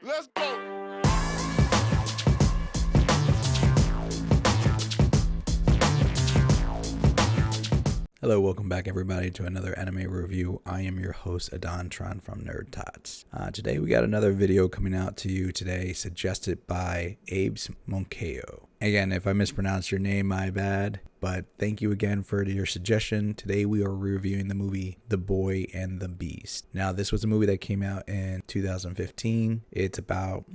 Let's go. Hello, welcome back everybody to another anime review. I am your host Ahdontron from NerdTots. Today we got another video coming out to you today, suggested by Abe's Monkeo. Again, if I mispronounce your name, my bad, but thank you again for your suggestion. Today we are reviewing the movie The Boy and the Beast. Now, this was a movie that came out in 2015. It's about,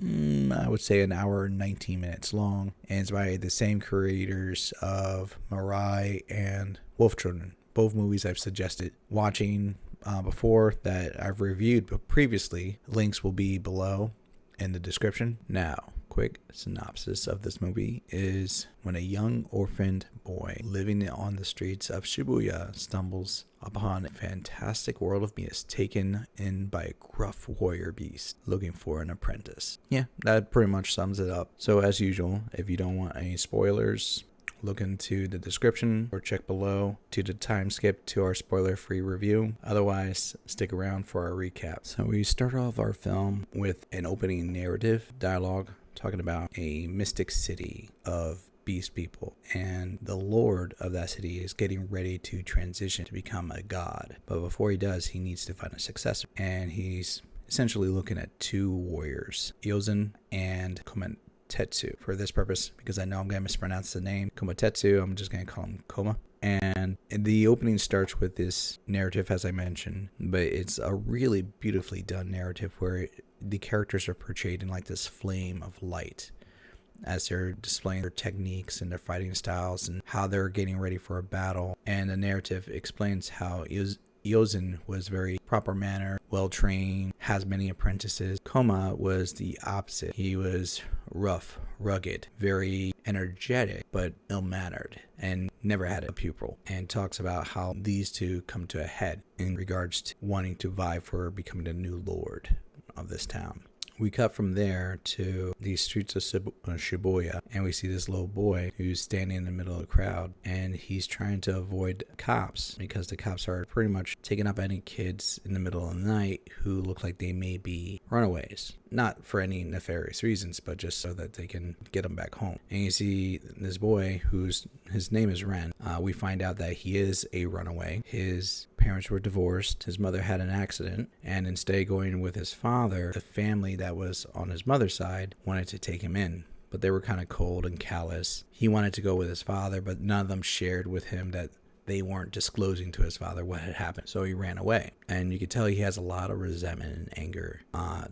I would say, an hour and 19 minutes long, and it's by the same creators of Mirai and Wolf Children. Both movies I've suggested watching before that I've reviewed but previously. Links will be below in the description. Now, quick synopsis of this movie is when a young orphaned boy living on the streets of Shibuya stumbles upon a fantastic world of beasts taken in by a gruff warrior beast looking for an apprentice. Yeah, that pretty much sums it up. So as usual, if you don't want any spoilers, look into the description or check below to the time skip to our spoiler-free review. Otherwise, stick around for our recap. So we start off our film with an opening narrative dialogue talking about a mystic city of beast people, and the lord of that city is getting ready to transition to become a god. But before he does, he needs to find a successor, and he's essentially looking at two warriors, Yozen and Komatetsu. For this purpose, because I know I'm going to mispronounce the name, Komatetsu, I'm just going to call him Koma. And the opening starts with this narrative, as I mentioned, but it's a really beautifully done narrative where the characters are portrayed in like this flame of light as they're displaying their techniques and their fighting styles and how they're getting ready for a battle. And the narrative explains how Yozen was very proper manner, well-trained, has many apprentices. Koma was the opposite. He was rough, rugged, very energetic, but ill-mannered, and never had a pupil. And talks about how these two come to a head in regards to wanting to vie for becoming the new lord of this town. We cut from there to the streets of Shibuya, and we see this little boy who's standing in the middle of the crowd, and he's trying to avoid cops because the cops are pretty much taking up any kids in the middle of the night who look like they may be runaways. Not for any nefarious reasons, but just so that they can get them back home. And you see this boy his name is Ren. We find out that he is a runaway. His parents were divorced. His mother had an accident, and instead of going with his father, the family that was on his mother's side wanted to take him in, but they were kind of cold and callous. He wanted to go with his father, but none of them shared with him that they weren't disclosing to his father what had happened. So he ran away. And you could tell he has a lot of resentment and anger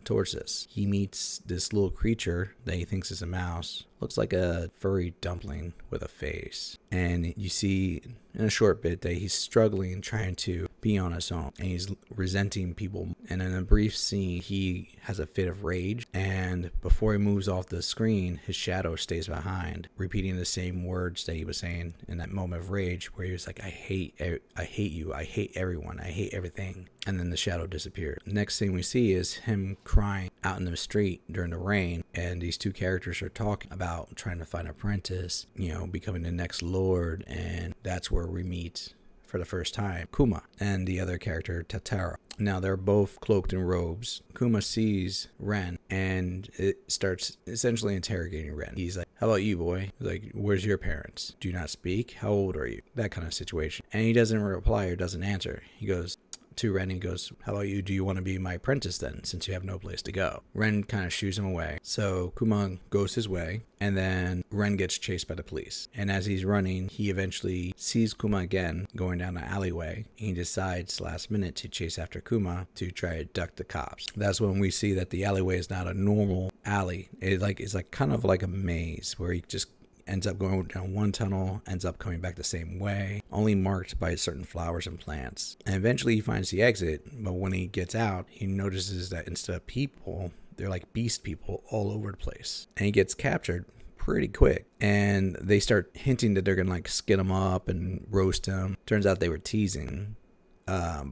towards this. He meets this little creature that he thinks is a mouse. Looks like a furry dumpling with a face. And you see in a short bit that he's struggling, trying to be on his own. And he's resenting people. And in a brief scene, he has a fit of rage. And before he moves off the screen, his shadow stays behind, repeating the same words that he was saying in that moment of rage, where he was like, I hate you, I hate everyone, I hate everything. And then the shadow disappeared. Next thing we see is him crying out in the street during the rain. And these two characters are talking about trying to find an apprentice, becoming the next lord. And that's where we meet for the first time Kuma and the other character Tatara. Now they're both cloaked in robes. Kuma sees Ren and it starts essentially interrogating Ren. He's like, how about you, boy? He's like, where's your parents? Do you not speak? How old are you? That kind of situation. And he doesn't reply or doesn't answer. He goes to Ren and goes, how about you? Do you want to be my apprentice then, since you have no place to go? Ren kind of shoos him away. So Kuma goes his way, and then Ren gets chased by the police. And as he's running, he eventually sees Kuma again going down an alleyway. He decides last minute to chase after Kuma to try to duck the cops. That's when we see that the alleyway is not a normal alley. It's like kind of like a maze where he just ends up going down one tunnel, ends up coming back the same way, only marked by certain flowers and plants. And eventually he finds the exit, but when he gets out, he notices that instead of people, they're like beast people all over the place. And he gets captured pretty quick, and they start hinting that they're gonna like skin him up and roast him. Turns out they were teasing.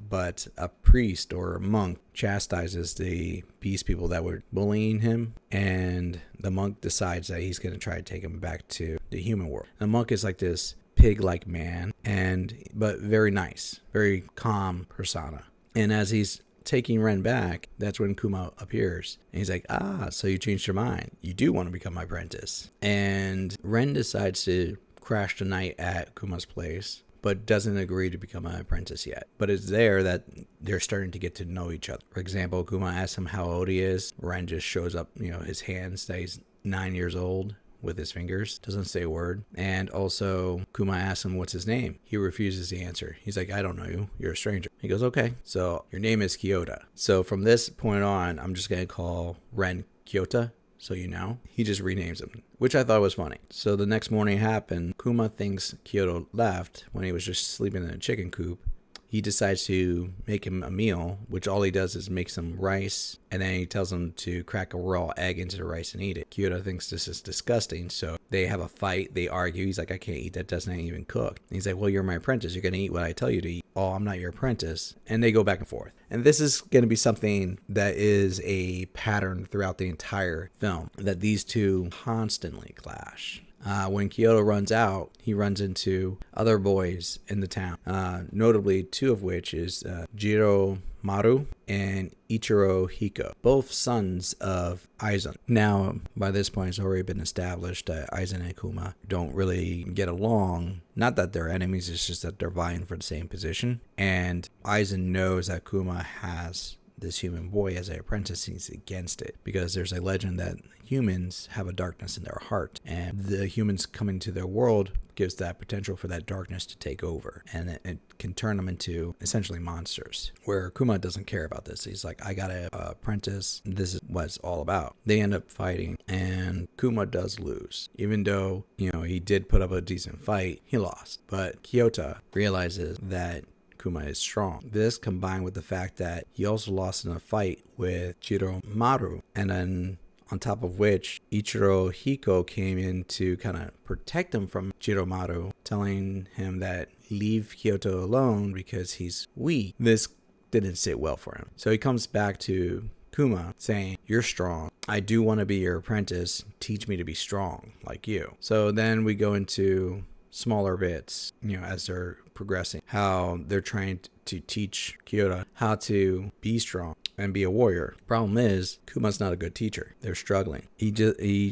But a priest or a monk chastises the beast people that were bullying him, and the monk decides that he's going to try to take him back to the human world. The monk is like this pig-like man, but very nice, very calm persona. And as he's taking Ren back, that's when Kuma appears. And he's like, so you changed your mind. You do want to become my apprentice. And Ren decides to crash the night at Kuma's place, but doesn't agree to become an apprentice yet. But it's there that they're starting to get to know each other. For example, Kuma asks him how old he is. Ren just shows up, his hands that he's 9 years old with his fingers. Doesn't say a word. And also, Kuma asks him what's his name. He refuses to answer. He's like, I don't know you. You're a stranger. He goes, okay. So your name is Kyoto. So from this point on, I'm just going to call Ren Kyoto. So he just renames him, which I thought was funny. So the next morning happened. Kuma thinks Kyoto left when he was just sleeping in a chicken coop. He decides to make him a meal, which all he does is make some rice, and then he tells him to crack a raw egg into the rice and eat it. Kyoto thinks this is disgusting, so they have a fight. They argue. He's like, I can't eat that. Doesn't even cook. And he's like, well, you're my apprentice. You're going to eat what I tell you to eat. Oh, I'm not your apprentice. And they go back and forth. And this is going to be something that is a pattern throughout the entire film, that these two constantly clash. When Kyoto runs out, he runs into other boys in the town, notably two of which is Jiro Maru and Ichiro Hiko, both sons of Aizen. Now, by this point, it's already been established that Aizen and Kuma don't really get along. Not that they're enemies, it's just that they're vying for the same position. And Aizen knows that Kuma has this human boy as an apprentice. He's against it because there's a legend that humans have a darkness in their heart, and the humans coming to their world gives that potential for that darkness to take over, and it can turn them into essentially monsters, where Kuma doesn't care about this. He's like, I got an apprentice. This is what it's all about. They end up fighting, and Kuma does lose. Even though, he did put up a decent fight, he lost. But Kyoto realizes that Kuma is strong. This combined with the fact that he also lost in a fight with Jiro Maru, and then on top of which Ichiro Hiko came in to kind of protect him from Jiro Maru, telling him that leave Kyoto alone because he's weak. This didn't sit well for him. So he comes back to Kuma saying, you're strong. I do want to be your apprentice. Teach me to be strong like you. So then we go into smaller bits, as they're progressing, how they're trying to teach Kyoto how to be strong and be a warrior. Problem is, Kuma's not a good teacher. They're struggling. He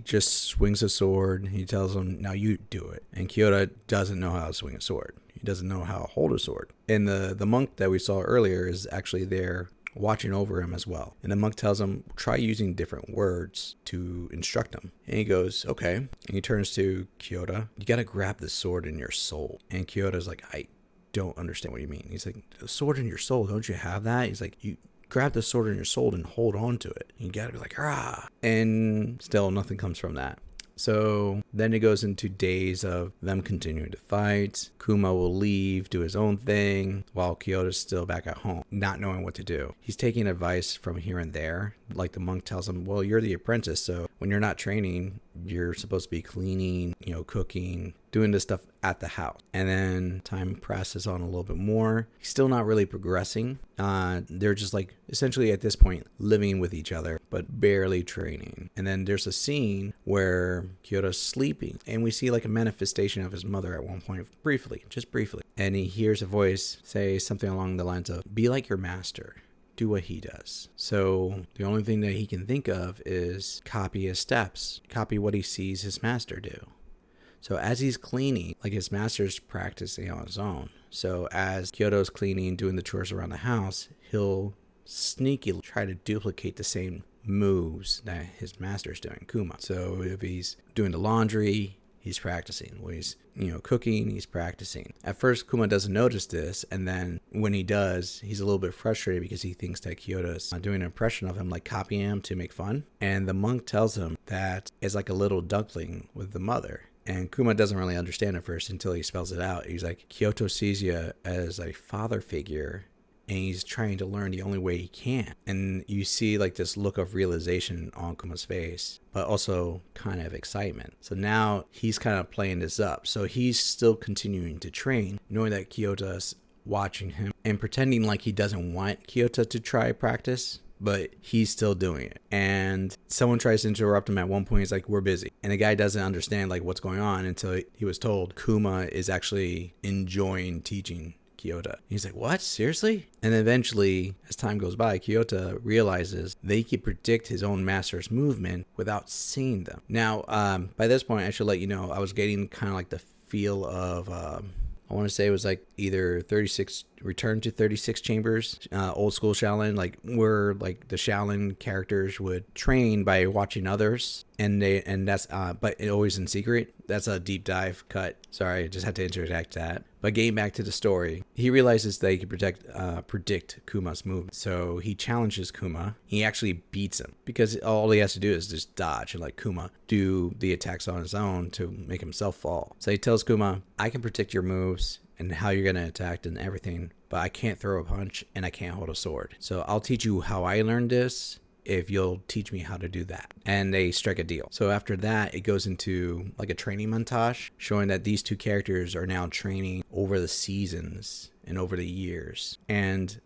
just swings a sword. He tells them, now you do it. And Kyoto doesn't know how to swing a sword. He doesn't know how to hold a sword. And the monk that we saw earlier is actually there watching over him as well. And the monk tells him, try using different words to instruct him. And he goes, okay. And he turns to Kyoto, you got to grab the sword in your soul. And Kyoto's like, I don't understand what you mean. He's like, the sword in your soul, don't you have that? He's like, you grab the sword in your soul and hold on to it. You got to be like, ah. And still nothing comes from that. So then it goes into days of them continuing to fight. Kuma will leave, do his own thing, while Kyoto's still back at home, not knowing what to do. He's taking advice from here and there. Like the monk tells him, well, you're the apprentice, so when you're not training, you're supposed to be cleaning, cooking, doing this stuff at the house. And then time presses on a little bit more. He's still not really progressing. They're just like essentially at this point living with each other, but barely training. And then there's a scene where Kyoto's sleeping, and we see like a manifestation of his mother at one point, just briefly. And he hears a voice say something along the lines of, be like your master. Do what he does. So the only thing that he can think of is copy his steps, copy what he sees his master do. So as he's cleaning, like his master's practicing on his own. So as Kyoto's cleaning, doing the chores around the house, he'll sneakily try to duplicate the same moves that his master's doing, Kuma. So if he's doing the laundry, he's practicing. When he's, cooking, he's practicing. At first, Kuma doesn't notice this, and then when he does, he's a little bit frustrated because he thinks that Kyoto's doing an impression of him, like copying him to make fun. And the monk tells him that it's like a little duckling with the mother. And Kuma doesn't really understand at first until he spells it out. He's like, Kyoto sees you as a father figure, and he's trying to learn the only way he can. And you see like this look of realization on Kuma's face, but also kind of excitement. So now he's kind of playing this up. So he's still continuing to train, knowing that Kyoto's watching him and pretending like he doesn't want Kyoto to try practice, but he's still doing it. And someone tries to interrupt him at one point. He's like, we're busy. And the guy doesn't understand like what's going on until he was told Kuma is actually enjoying teaching Kyoto. He's like, what? Seriously? And eventually, as time goes by, Kyoto realizes they can predict his own master's movement without seeing them. Now, by this point, I should let you know, I was getting kind of like the feel of... I want to say it was like either 36 Return to 36 Chambers, old school Shaolin, like where like the Shaolin characters would train by watching others, and that's but always in secret. That's a deep dive cut. Sorry, I just had to interject that. But getting back to the story, he realizes that he can predict Kuma's movement. So he challenges Kuma. He actually beats him because all he has to do is just dodge and let Kuma do the attacks on his own to make himself fall. So he tells Kuma, I can predict your moves and how you're going to attack and everything, but I can't throw a punch and I can't hold a sword. So I'll teach you how I learned this if you'll teach me how to do that. And they strike a deal. So after that, it goes into like a training montage showing that these two characters are now training over the seasons and over the years. And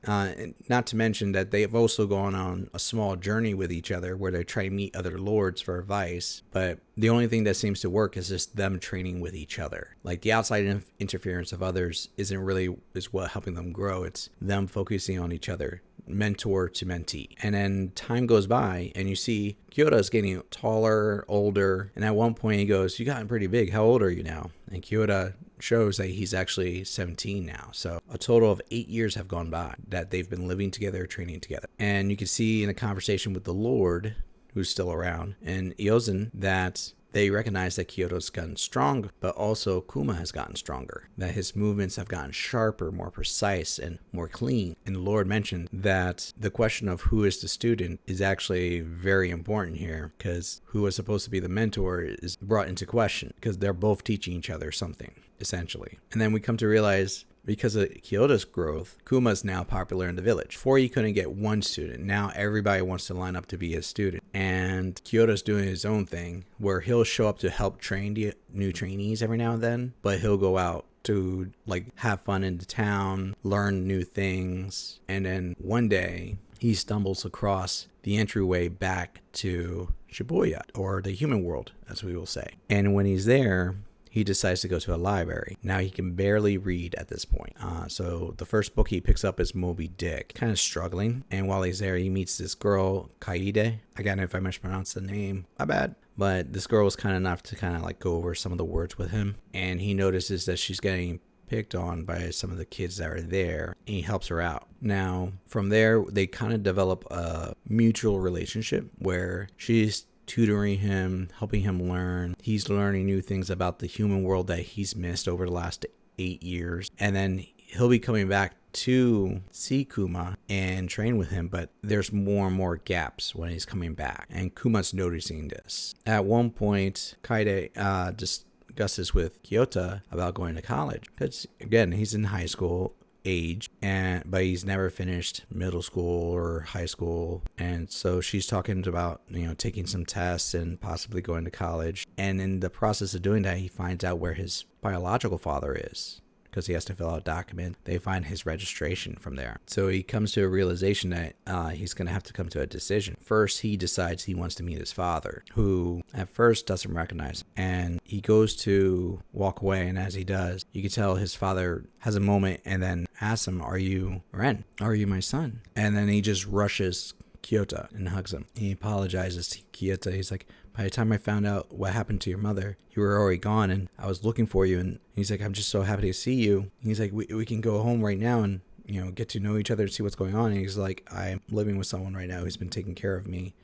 not to mention that they've also gone on a small journey with each other where they try to meet other lords for advice. But the only thing that seems to work is just them training with each other. Like the outside interference of others isn't really is what helping them grow. It's them focusing on each other, mentor to mentee. And then time goes by and you see Kyoto is getting taller, older. And at one point he goes, you gotten pretty big. How old are you now? And Kyoto shows that he's actually 17 now. So a total of 8 years have gone by that they've been living together, training together. And you can see in a conversation with the Lord, who's still around, and Eozen, that they recognize that Kyoto's gotten strong, but also Kuma has gotten stronger, that his movements have gotten sharper, more precise, and more clean. And the Lord mentioned that the question of who is the student is actually very important here, because who is supposed to be the mentor is brought into question, because they're both teaching each other something, essentially. And then we come to realize, because of Kyoto's growth, Kuma's now popular in the village. Before he couldn't get one student, now everybody wants to line up to be his student. And Kyoto's doing his own thing, where he'll show up to help train the new trainees every now and then, but he'll go out to like have fun in the town, learn new things. And then one day he stumbles across the entryway back to Shibuya, or the human world, as we will say. And when he's there, he decides to go to a library. Now he can barely read at this point. So the first book he picks up is Moby Dick, kind of struggling. And while he's there, he meets this girl, Kaide. Again, if I mispronounced the name, my bad. But this girl was kind enough to kind of like go over some of the words with him. And he notices that she's getting picked on by some of the kids that are there, and he helps her out. Now, from there, they kind of develop a mutual relationship where she's tutoring him, helping him learn. He's learning new things about the human world that he's missed over the last 8 years. And then he'll be coming back to see Kuma and train with him, but there's more and more gaps when he's coming back. And Kuma's noticing this. At one point, Kaide discusses with Kyoto about going to college. Because, again, he's in high school age, but he's never finished middle school or high school, and so she's talking about taking some tests and possibly going to college. And in the process of doing that, he finds out where his biological father is, because he has to fill out a document. They find his registration from there. So he comes to a realization that he's going to have to come to a decision. First, he decides he wants to meet his father, who at first doesn't recognize him. And he goes to walk away, and as he does, you can tell his father has a moment and then asks him, are you Ren? Are you my son? And then he just rushes Kyoto and hugs him. He apologizes to Kyoto. He's like, by the time I found out what happened to your mother, you were already gone, and I was looking for you. And he's like, I'm just so happy to see you. He's like, we can go home right now and get to know each other and see what's going on. And he's like, I'm living with someone right now who's been taking care of me,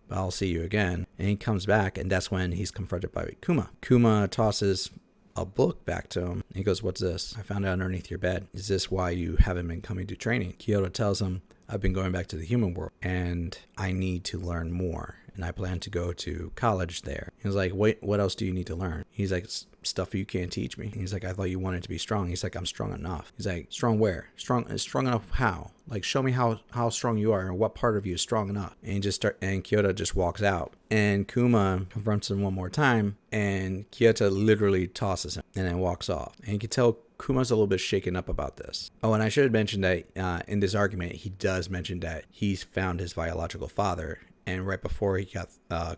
but I'll see you again. And he comes back, and that's when he's confronted by Kuma. Kuma tosses a book back to him. He goes, what's this? I found it underneath your bed. Is this why you haven't been coming to training? Kyoto tells him, I've been going back to the human world, and I need to learn more, and I plan to go to college there. He's like, wait, what else do you need to learn? He's like, stuff you can't teach me. He's like, I thought you wanted to be strong. He's like, I'm strong enough. He's like, strong where? Strong enough how? Like, show me how strong you are and what part of you is strong enough. And Kyoto just walks out. And Kuma confronts him one more time, and Kyoto literally tosses him and then walks off. And you can tell Kuma's a little bit shaken up about this. Oh, and I should have mentioned that in this argument, he does mention that he's found his biological father And right before he got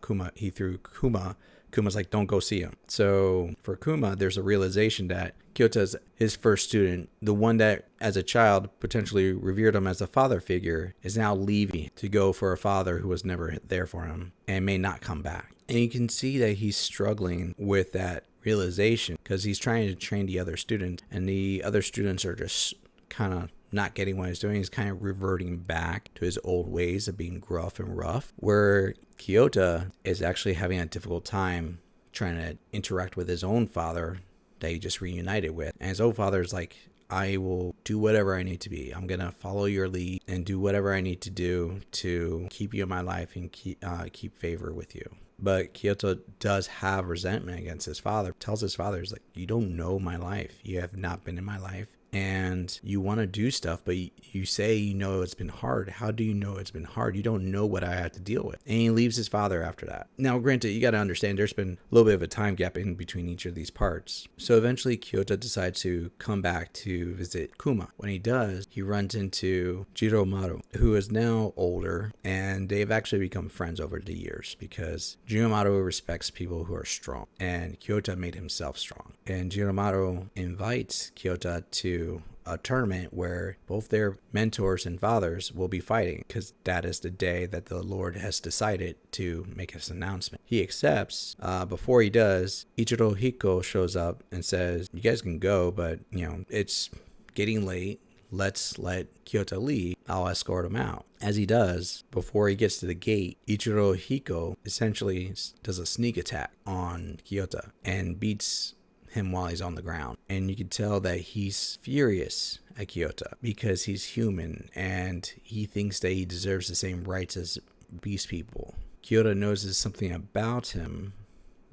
Kuma, he threw Kuma. Kuma's like, don't go see him. So for Kuma, there's a realization that Kyota's his first student, the one that as a child potentially revered him as a father figure, is now leaving to go for a father who was never there for him and may not come back. And you can see that he's struggling with that realization because he's trying to train the other students, and the other students are just kind of not getting what he's doing. He's kind of reverting back to his old ways of being gruff and rough, where Kyota is actually having a difficult time trying to interact with his own father that he just reunited with. And his own father is like, I will do whatever I need to be. I'm going to follow your lead and do whatever I need to do to keep you in my life and keep favor with you. But Kyoto does have resentment against his father. Tells his father, he's like, you don't know my life. You have not been in my life. And you want to do stuff, but you say you know it's been hard. How do you know it's been hard? You don't know what I have to deal with. And he leaves his father after that. Now, granted, you got to understand there's been a little bit of a time gap in between each of these parts. So eventually, Kyoto decides to come back to visit Kuma. When he does, he runs into Jiromaru, who is now older, and they've actually become friends over the years because Jiromaru respects people who are strong, and Kyoto made himself strong. And Jiromaru invites Kyoto to a tournament where both their mentors and fathers will be fighting, because that is the day that the Lord has decided to make his announcement. He accepts. Before he does, Ichiro Hiko shows up and says, you guys can go, but it's getting late. Let's let Kyoto leave. I'll escort him out. As he does, before he gets to the gate, Ichiro Hiko essentially does a sneak attack on Kyoto and beats him while he's on the ground. And you can tell that he's furious at Kyoto because he's human and he thinks that he deserves the same rights as beast people. Kyoto notices something about him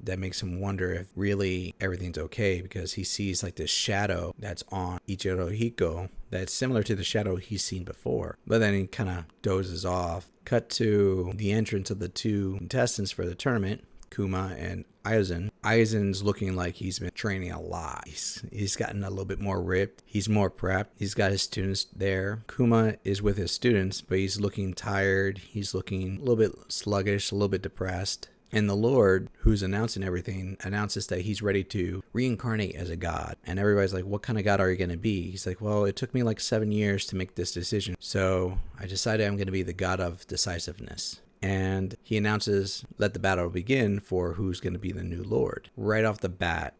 that makes him wonder if really everything's okay, because he sees like this shadow that's on Ichiro Hiko that's similar to the shadow he's seen before. But then he kind of dozes off. Cut to the entrance of the two contestants for the tournament, Kuma and Aizen. Aizen's looking like he's been training a lot. He's gotten a little bit more ripped. He's more prepped. He's got his students there. Kuma is with his students, but he's looking tired. He's looking a little bit sluggish, a little bit depressed. And the Lord, who's announcing everything, announces that he's ready to reincarnate as a god. And everybody's like, what kind of god are you going to be? He's like, well, it took me like 7 years to make this decision. So I decided I'm going to be the god of decisiveness. And he announces, let the battle begin for who's going to be the new Lord. Right off the bat,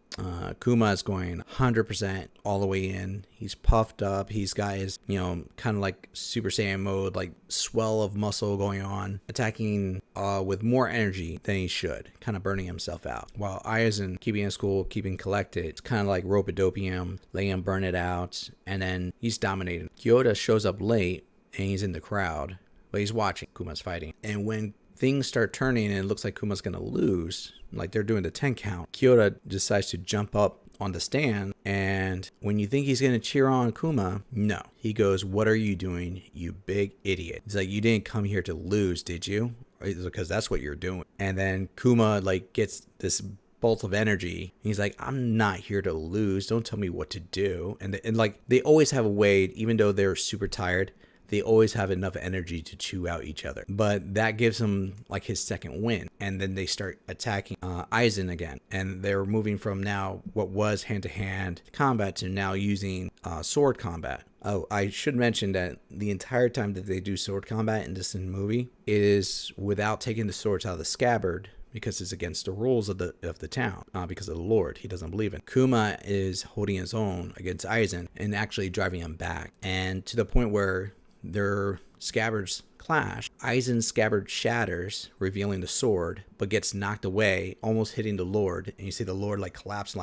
Kuma is going 100% all the way in. He's puffed up. He's got his, kind of like Super Saiyan mode, like swell of muscle going on, attacking with more energy than he should, kind of burning himself out. While Aizen, keeping his cool, keeping collected, it's kind of like rope-a-dopium, letting him burn it out, and then he's dominating. Kyoto shows up late, and he's in the crowd. But he's watching Kuma's fighting. And when things start turning and it looks like Kuma's going to lose, like they're doing the 10 count, Kyoto decides to jump up on the stand. And when you think he's going to cheer on Kuma, no. He goes, what are you doing, you big idiot? He's like, you didn't come here to lose, did you? Because that's what you're doing. And then Kuma gets this bolt of energy. He's like, I'm not here to lose. Don't tell me what to do. And they always have a way, even though they're super tired, they always have enough energy to chew out each other. But that gives him like his second win. And then they start attacking Aizen again. And they're moving from now what was hand-to-hand combat to now using sword combat. Oh, I should mention that the entire time that they do sword combat in this movie, it is without taking the swords out of the scabbard, because it's against the rules of the town, because of the Lord he doesn't believe in. Kuma is holding his own against Aizen and actually driving him back. And to the point where their scabbards clash, Aizen's scabbard shatters, revealing the sword, but gets knocked away, almost hitting the Lord. And you see the Lord collapse,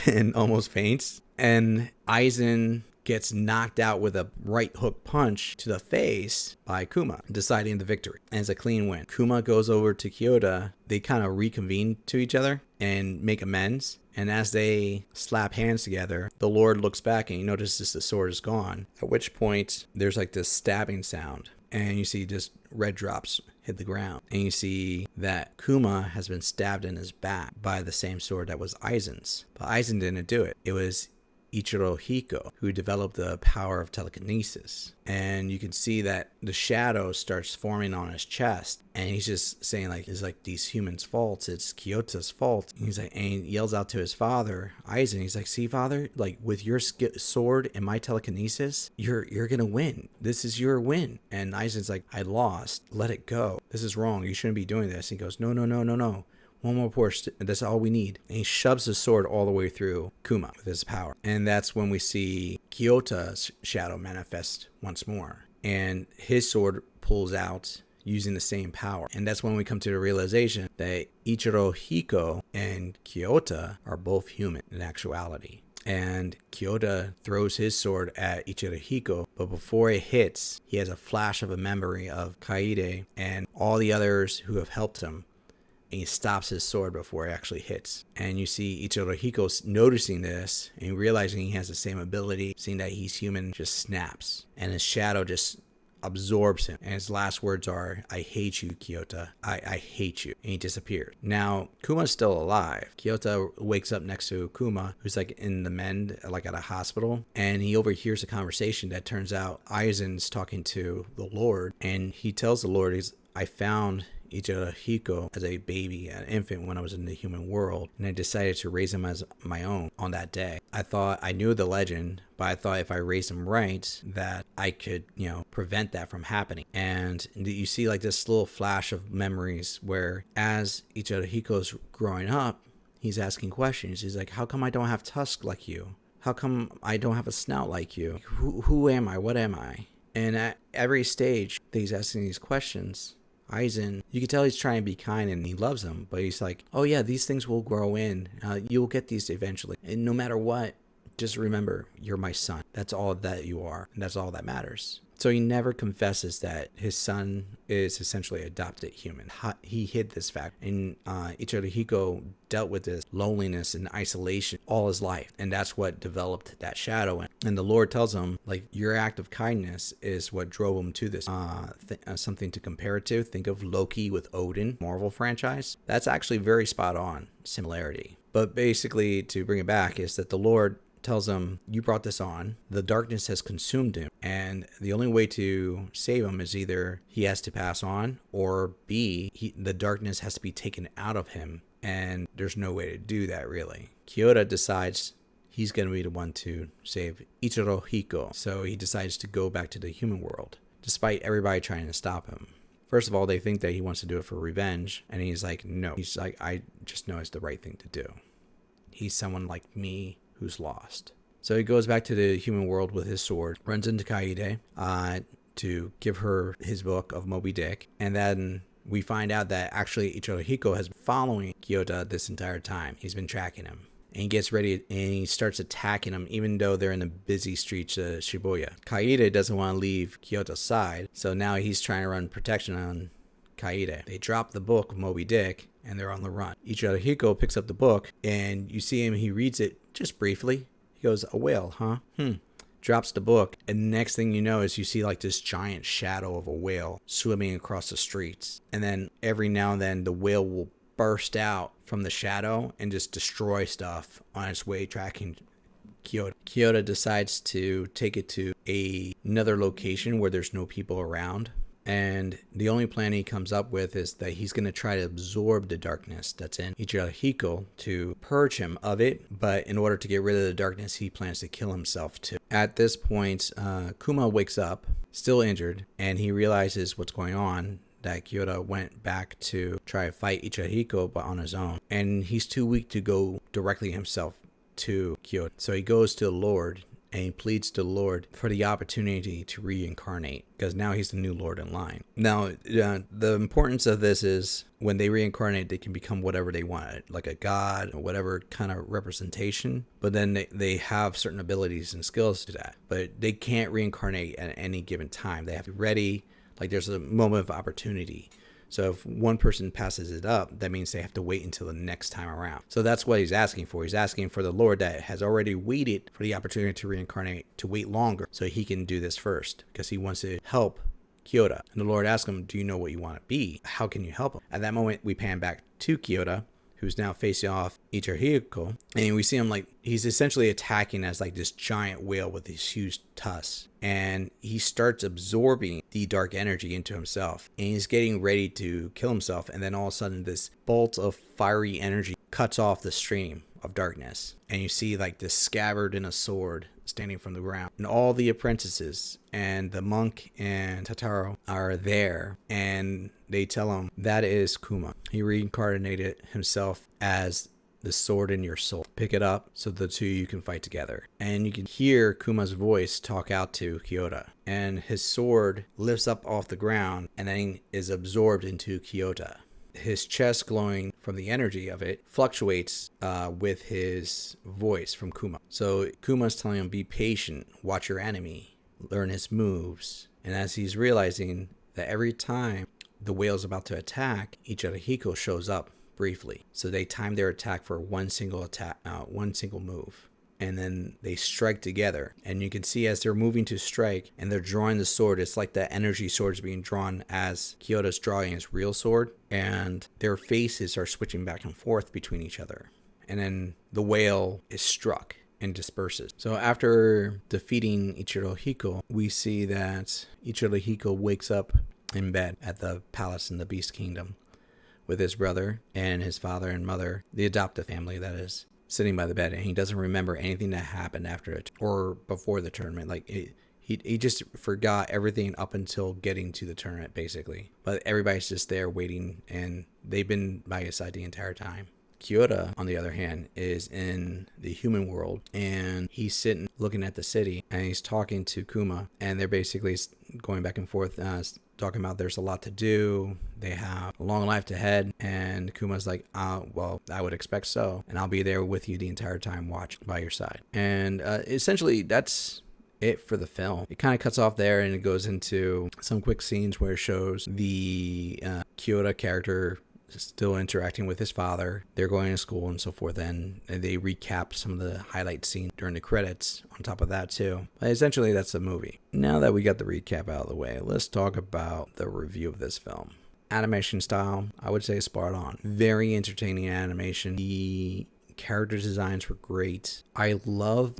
and almost faints. And Aizen gets knocked out with a right hook punch to the face by Kuma, deciding the victory. And it's a clean win. Kuma goes over to Kyoto. They kind of reconvene to each other and make amends. And as they slap hands together, the Lord looks back and he notices the sword is gone. At which point, there's this stabbing sound. And you see just red drops hit the ground. And you see that Kuma has been stabbed in his back by the same sword that was Aizen's. But Aizen didn't do it. It was Ichirohiko, who developed the power of telekinesis. And you can see that the shadow starts forming on his chest, and he's just saying like, it's like these humans' faults, it's Kyota's fault. And he's like, and he yells out to his father, Aizen. He's like, see, father, like with your sword and my telekinesis, you're gonna win. This is your win. And Aizen's like, I lost. Let it go. This is wrong. You shouldn't be doing this. And he goes, no. One more push, that's all we need. And he shoves his sword all the way through Kuma with his power. And that's when we see Kyota's shadow manifest once more. And his sword pulls out using the same power. And that's when we come to the realization that Ichirohiko and Kyota are both human in actuality. And Kyota throws his sword at Ichirohiko, but before it hits, he has a flash of a memory of Kaede and all the others who have helped him. And he stops his sword before it actually hits. And you see Ichirohiko noticing this and realizing he has the same ability, seeing that he's human, just snaps. And his shadow just absorbs him. And his last words are, I hate you, Kyota. I hate you. And he disappears. Now, Kuma's still alive. Kyota wakes up next to Kuma, who's like in the mend, like at a hospital. And he overhears a conversation that turns out Aizen's talking to the Lord. And he tells the Lord, I found Ichirohiko as a baby, an infant, when I was in the human world, and I decided to raise him as my own on that day. I thought I knew the legend, but I thought if I raised him right, that I could, prevent that from happening. And you see like this little flash of memories where as Ichirohiko's growing up, he's asking questions. He's like, how come I don't have tusks like you? How come I don't have a snout like you? Who am I? What am I? And at every stage that he's asking these questions, Aizen, you can tell he's trying to be kind and he loves him, but he's like, oh yeah, these things will grow in. You'll get these eventually. And no matter what, just remember, you're my son. That's all that you are. And that's all that matters. So he never confesses that his son is essentially adopted human. He hid this fact. And Ichirohiko dealt with this loneliness and isolation all his life. And that's what developed that shadow. And the Lord tells him, like, your act of kindness is what drove him to this. Something to compare it to. Think of Loki with Odin, Marvel franchise. That's actually very spot on similarity. But basically, to bring it back, is that the Lord tells him, you brought this on, the darkness has consumed him, and the only way to save him is either he has to pass on, or B, the darkness has to be taken out of him, and there's no way to do that really. Kyota decides he's going to be the one to save Ichirohiko, so he decides to go back to the human world, despite everybody trying to stop him. First of all, they think that he wants to do it for revenge, and he's like, no. He's like, I just know it's the right thing to do. He's someone like me who's lost. So he goes back to the human world with his sword, runs into Kaede to give her his book of Moby Dick, and then we find out that actually Ichirohiko has been following Kyota this entire time. He's been tracking him. And he gets ready and he starts attacking him even though they're in the busy streets of Shibuya. Kaede doesn't want to leave Kyoto's side, so now he's trying to run protection on Kaede. They drop the book of Moby Dick and they're on the run. Ichirohiko picks up the book and you see him, he reads it just briefly. He goes, a whale, huh? Drops the book, and next thing you know is you see like this giant shadow of a whale swimming across the streets. And then every now and then the whale will burst out from the shadow and just destroy stuff on its way tracking Kyota. Kyota decides to take it to another location where there's no people around. And the only plan he comes up with is that he's going to try to absorb the darkness that's in Ichirohiko to purge him of it. But in order to get rid of the darkness, he plans to kill himself too. At this point, Kuma wakes up, still injured, and he realizes what's going on, that Kyota went back to try to fight Ichirohiko, but on his own. And he's too weak to go directly himself to Kyota. So he goes to the Lord and he pleads to the Lord for the opportunity to reincarnate, because now he's the new Lord in line. Now, the importance of this is when they reincarnate, they can become whatever they want, like a god or whatever kind of representation. But then they have certain abilities and skills to that. But they can't reincarnate at any given time. They have to be ready. Like there's a moment of opportunity. So if one person passes it up, that means they have to wait until the next time around. So that's what he's asking for. He's asking for the Lord that has already waited for the opportunity to reincarnate to wait longer so he can do this first, because he wants to help Kyota. And the Lord asks him, do you know what you want to be? How can you help him? At that moment, we pan back to Kyota, who's now facing off Ichihiko. And we see him like he's essentially attacking as like this giant whale with these huge tusks. And he starts absorbing the dark energy into himself. And he's getting ready to kill himself. And then all of a sudden this bolt of fiery energy cuts off the stream of darkness. And you see like this scabbard and a sword standing from the ground. And all the apprentices and the monk and Tataro are there. And they tell him that is Kuma. He reincarnated himself as the sword in your soul. Pick it up so the two you can fight together. And you can hear Kuma's voice talk out to Kyoto. And his sword lifts up off the ground and then is absorbed into Kyoto. His chest, glowing from the energy of it, fluctuates with his voice from Kuma. So Kuma's telling him, be patient, watch your enemy, learn his moves. And as he's realizing that every time the whale's about to attack, Ichihiko shows up briefly. So they time their attack for one single move. And then they strike together. And you can see as they're moving to strike and they're drawing the sword, it's like the energy sword is being drawn as Kyoto's drawing his real sword. And their faces are switching back and forth between each other. And then the whale is struck and disperses. So after defeating Ichihiko, we see that Ichihiko wakes up in bed at the palace in the Beast Kingdom with his brother and his father and mother, the adoptive family that is, sitting by the bed, and he doesn't remember anything that happened after it or before the tournament. Like he just forgot everything up until getting to the tournament, basically. But everybody's just there waiting, and they've been by his side the entire time. Kyoto, on the other hand, is in the human world, and he's sitting looking at the city, and he's talking to Kuma, and they're basically going back and forth, talking about there's a lot to do, they have a long life ahead, and Kuma's like, well, I would expect so, and I'll be there with you the entire time, watch by your side. And essentially, that's it for the film. It kind of cuts off there, and it goes into some quick scenes where it shows the Kyoto character still interacting with his father. They're going to school and so forth, and they recap some of the highlight scenes during the credits on top of that too. But essentially, that's the movie. Now that we got the recap out of the way, let's talk about the review of this film. Animation style, I would say spot on. Very entertaining animation. The character designs were great. I love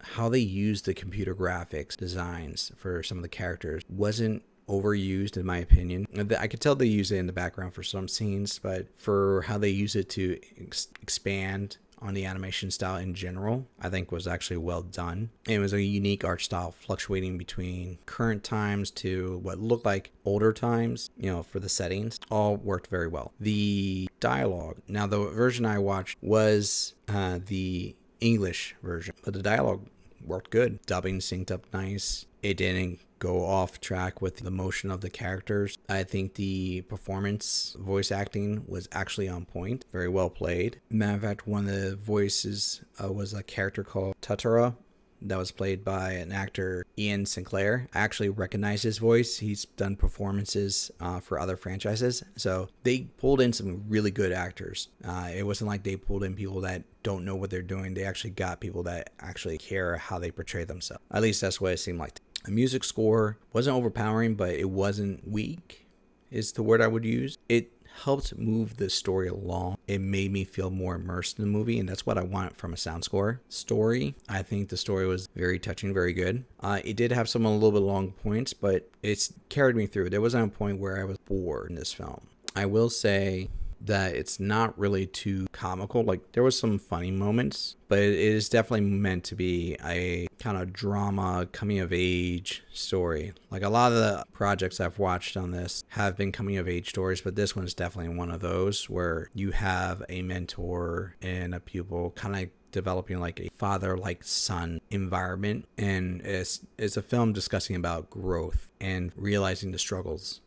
how they used the computer graphics designs for some of the characters. Wasn't overused in my opinion. I could tell they use it in the background for some scenes, but for how they use it to expand on the animation style in general, I think was actually well done. It was a unique art style fluctuating between current times to what looked like older times, for the settings. All worked very well. The dialogue, now the version I watched was the English version, but the dialogue worked good. Dubbing synced up nice. It didn't go off track with the motion of the characters. I think the performance, voice acting was actually on point. Very well played. Matter of fact, one of the voices was a character called Tatara that was played by an actor, Ian Sinclair. I actually recognize his voice. He's done performances for other franchises. So they pulled in some really good actors. It wasn't like they pulled in people that don't know what they're doing. They actually got people that actually care how they portray themselves. At least that's what it seemed like. The music score wasn't overpowering, but it wasn't weak, is the word I would use. It helped move the story along. It made me feel more immersed in the movie, and that's what I want from a sound score. Story, I think the story was very touching, very good. It did have some a little bit long points, but it's carried me through. There wasn't a point where I was bored in this film. I will say that it's not really too comical. Like, there was some funny moments, but it is definitely meant to be a kind of drama, coming of age story. Like, a lot of the projects I've watched on this have been coming of age stories, but this one's definitely one of those where you have a mentor and a pupil kind of developing like a father like son environment. And it's a film discussing about growth and realizing the struggles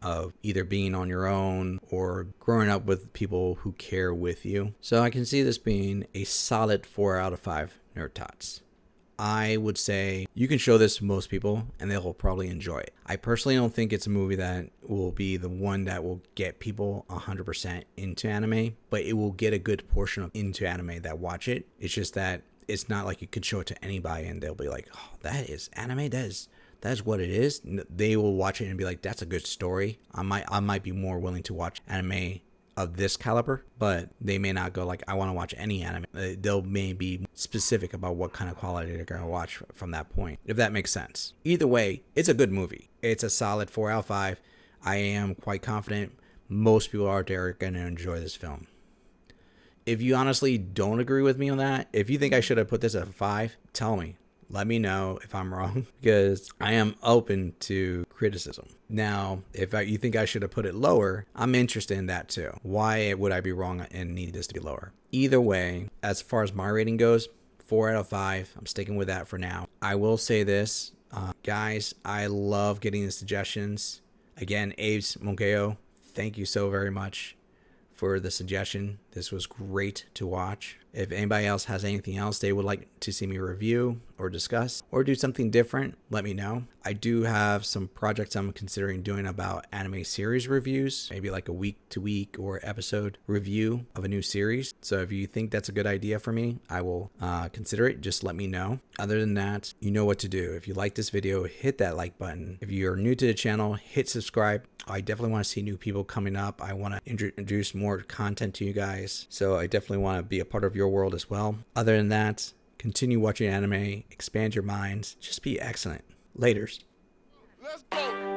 of either being on your own or growing up with people who care with you. So I can see this being a solid 4 out of 5 NerdTots. I would say you can show this to most people and they'll probably enjoy it. I personally don't think it's a movie that will be the one that will get people 100% into anime, but it will get a good portion of into anime that watch it. It's just that it's not like you could show it to anybody and they'll be like, oh, that is anime? That's what it is. They will watch it and be like, that's a good story. I might be more willing to watch anime of this caliber, but they may not go like, I want to watch any anime. They'll may be specific about what kind of quality they're going to watch from that point, if that makes sense. Either way, it's a good movie. It's a solid 4 out of 5. I am quite confident most people out there are going to enjoy this film. If you honestly don't agree with me on that, if you think I should have put this at 5, tell me. Let me know if I'm wrong, because I am open to criticism. Now, if you think I should have put it lower, I'm interested in that too. Why would I be wrong and need this to be lower? Either way, as far as my rating goes, 4 out of 5. I'm sticking with that for now. I will say this, guys, I love getting the suggestions. Again, Abe's Monkeo, thank you so very much for the suggestion. This was great to watch. If anybody else has anything else they would like to see me review or discuss or do something different, let me know. I do have some projects I'm considering doing about anime series reviews, maybe like a week to week or episode review of a new series. So if you think that's a good idea for me, I will consider it. Just let me know. Other than that, you know what to do. If you like this video, hit that like button. If you're new to the channel, hit subscribe. I definitely want to see new people coming up. I want to introduce more content to you guys. So I definitely want to be a part of your world as well. Other than that, continue watching anime, expand your minds, just be excellent. Laters. Let's go.